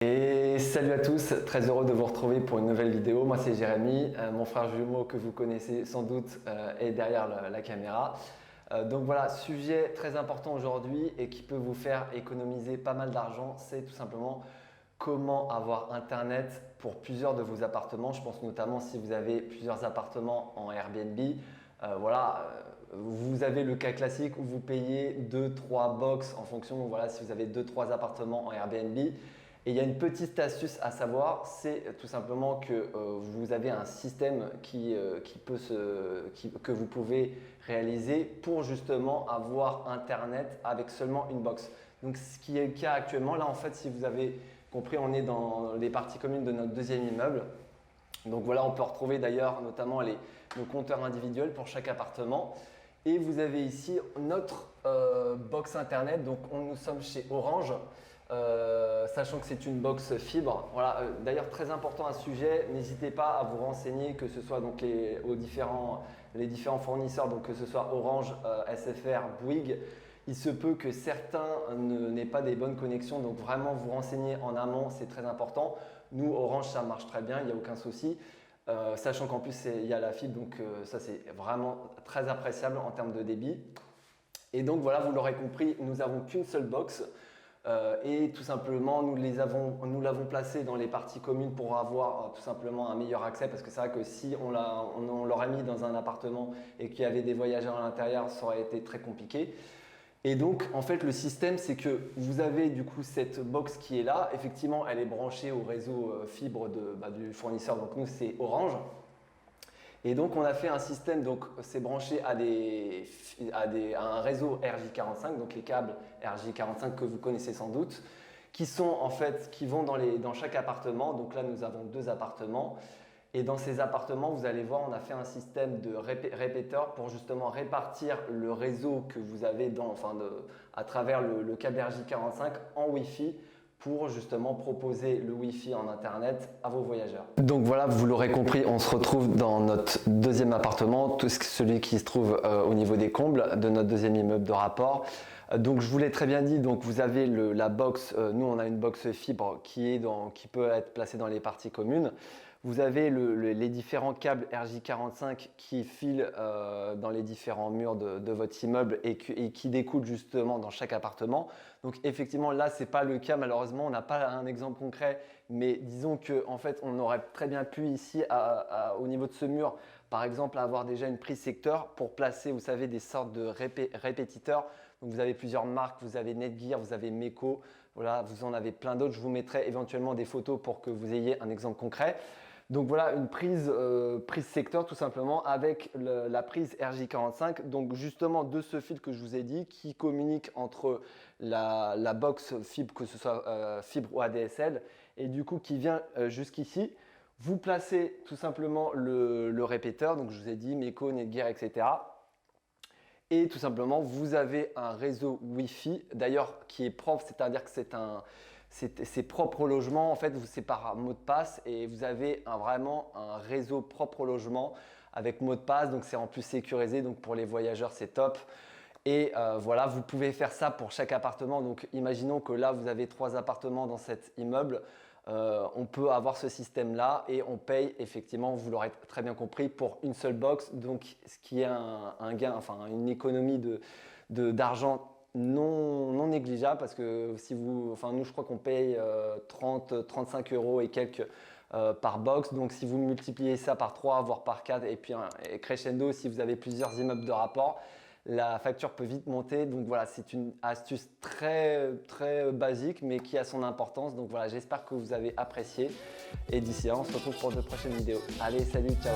Et salut à tous, très heureux de vous retrouver pour une nouvelle vidéo. Moi c'est Jérémy, mon frère jumeau que vous connaissez sans doute est derrière la caméra. Donc voilà, sujet très important aujourd'hui et qui peut vous faire économiser pas mal d'argent, c'est tout simplement comment avoir internet pour plusieurs de vos appartements. Je pense notamment si vous avez plusieurs appartements en Airbnb. Vous avez le cas classique où vous payez 2-3 box en fonction, voilà, si vous avez 2-3 appartements en Airbnb. Et il y a une petite astuce à savoir, c'est tout simplement que vous avez un système que vous pouvez réaliser pour justement avoir internet avec seulement une box. Donc ce qui est le cas actuellement, là en fait si vous avez compris, on est dans les parties communes de notre deuxième immeuble. Donc voilà, on peut retrouver d'ailleurs notamment nos compteurs individuels pour chaque appartement. Et vous avez ici notre box internet, donc nous sommes chez Orange. Sachant que c'est une box fibre. Voilà, d'ailleurs très important à ce sujet, n'hésitez pas à vous renseigner que ce soit donc les différents fournisseurs, donc que ce soit Orange, SFR, Bouygues. Il se peut que certains n'aient pas des bonnes connexions, donc vraiment vous renseigner en amont, c'est très important. Nous, Orange, ça marche très bien, il n'y a aucun souci. Sachant qu'en plus il y a la fibre, donc ça c'est vraiment très appréciable en termes de débit. Et donc voilà, vous l'aurez compris, nous n'avons qu'une seule box. Et tout simplement, nous l'avons placé dans les parties communes pour avoir tout simplement un meilleur accès, parce que c'est vrai que si on l'aurait mis dans un appartement et qu'il y avait des voyageurs à l'intérieur, ça aurait été très compliqué. Et donc en fait le système, c'est que vous avez du coup cette box qui est là. Effectivement, elle est branchée au réseau fibre du fournisseur, donc nous c'est Orange. Et donc on a fait un système, donc c'est branché à un réseau RJ45, donc les câbles RJ45 que vous connaissez sans doute, qui vont dans chaque appartement. Donc là nous avons 2 appartements. Et dans ces appartements, vous allez voir, on a fait un système de répéteur pour justement répartir le réseau que vous avez à travers le câble RJ45 en Wi-Fi pour justement proposer le Wi-Fi en internet à vos voyageurs. Donc voilà, vous l'aurez compris, on se retrouve dans notre deuxième appartement, celui qui se trouve au niveau des combles de notre deuxième immeuble de rapport. Donc je vous l'ai très bien dit, donc vous avez la box, nous on a une box fibre qui peut être placée dans les parties communes. Vous avez les différents câbles RJ45 qui filent dans les différents murs de votre immeuble et qui découlent justement dans chaque appartement. Donc effectivement là c'est pas le cas, malheureusement on n'a pas un exemple concret, mais disons que en fait on aurait très bien pu ici au niveau de ce mur par exemple avoir déjà une prise secteur pour placer, vous savez, des sortes de répétiteurs. Donc vous avez plusieurs marques, vous avez Netgear, vous avez Meco, voilà, vous en avez plein d'autres. Je vous mettrai éventuellement des photos pour que vous ayez un exemple concret. Donc voilà, une prise secteur tout simplement avec la prise RJ45. Donc justement de ce fil que je vous ai dit qui communique entre la box fibre, que ce soit fibre ou ADSL, et du coup qui vient jusqu'ici. Vous placez tout simplement le répéteur, donc je vous ai dit Meco, Netgear, etc. Et tout simplement, vous avez un réseau Wi-Fi, d'ailleurs qui est propre, c'est-à-dire que c'est propre au logement. En fait, c'est par mot de passe et vous avez vraiment un réseau propre au logement avec mot de passe. Donc, c'est en plus sécurisé. Donc, pour les voyageurs, c'est top. Et voilà, vous pouvez faire ça pour chaque appartement. Donc, imaginons que là, vous avez 3 appartements dans cet immeuble. On peut avoir ce système-là et on paye effectivement, vous l'aurez très bien compris, pour une seule box. Donc, ce qui est un gain, enfin une économie d'argent non négligeable, parce que nous je crois qu'on paye 35 euros et quelques par box. Donc si vous multipliez ça par 3 voire par 4 et puis crescendo, si vous avez plusieurs immeubles de rapport, la facture peut vite monter. Donc voilà, c'est une astuce très basique mais qui a son importance. Donc voilà, j'espère que vous avez apprécié et d'ici là on se retrouve pour de prochaines vidéos. Allez, salut, ciao.